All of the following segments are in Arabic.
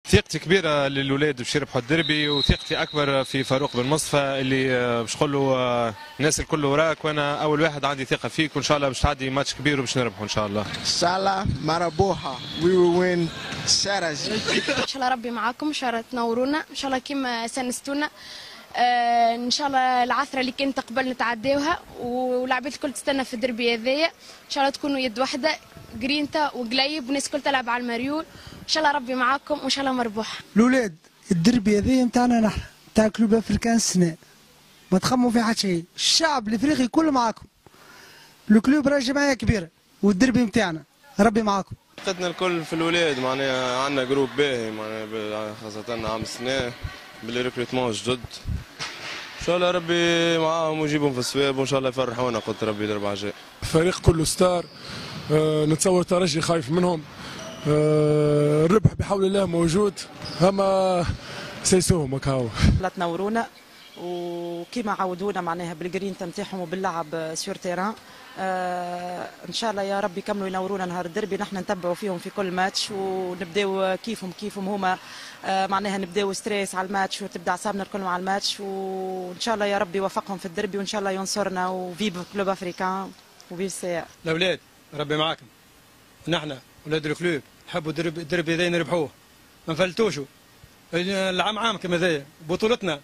ثقتي كبيرة للولاد باش يربحوا الدربي، وثقتي أكبر في فاروق بن مصطفى اللي باش نقول له الناس الكل وراك، وأنا أول واحد عندي ثقة فيك، وإن شاء الله باش تعدي ماتش كبير وباش نربحوا إن شاء الله. Salah Maraboha, we will win Saturday. إن شاء الله ربي معاكم، إن شاء الله تنورونا، إن شاء الله كيما سنستونا. ان شاء الله العثره اللي كانت قبل نتعداوها، والعباد الكل تستنى في الدربي هذايا، ان شاء الله تكونوا يد واحده جرينتا وقليب والناس الكل تلعب على المريول، ان شاء الله ربي معاكم وان شاء الله مربوحه. الاولاد الدربي هذايا نتاعنا نحن، نتاع كلوب افريكان السنه، ما تخموا في حتى شيء، الشعب الافريقي كله معاكم. الكلوب راه جمعيه كبيره والدربي نتاعنا، ربي معاكم. ثقتنا الكل في الولاد، معناها عندنا جروب باهي، معناها خاصة عام السنة بالريكروتمون جدد. ان شاء الله ربي معاهم ويجيبهم في السواب، وان شاء الله يفرحونا قلت ربي الاربعاء الجاي. فريق كله ستار، نتصور ترجي خايف منهم، الربح بحول الله موجود، اما سيسوهم هكاو. لا تنورونا وكيما عودونا معناها بالجرينتا نتاعهم وباللعب سور تيران. ان شاء الله يا رب يكملوا ينورونا نهار الدربي، نحن نتبعوا فيهم في كل ماتش ونبداو كيفهم هما، معناها نبداو ستريس على الماتش وتبدا اعصابنا الكل مع الماتش، وان شاء الله يا رب يوفقهم في الدربي، وان شاء الله ينصرنا، وفيف كلوب افريكان وفيف سي. الاولاد ربي معاكم، نحن ولاد الكلوب نحبوا الدربي هذا نربحوه، ما نفلتوشوا العام عامكم هذايا بطولتنا ما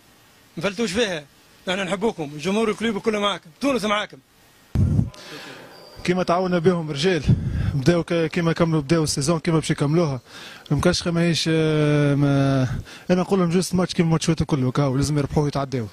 نفلتوش فيها، نحن نحبوكم، جمهور الكلوب كله معاكم، تونس معاكم. كيما تعاونا بهم رجال، بداو كيما كملوا بداو السيزون كيما باش يكملوها، مكاش ماهيش انا نقول لهم جوست ماتش كيما ماتشات الكل، لازم يربحوا ويتعداو.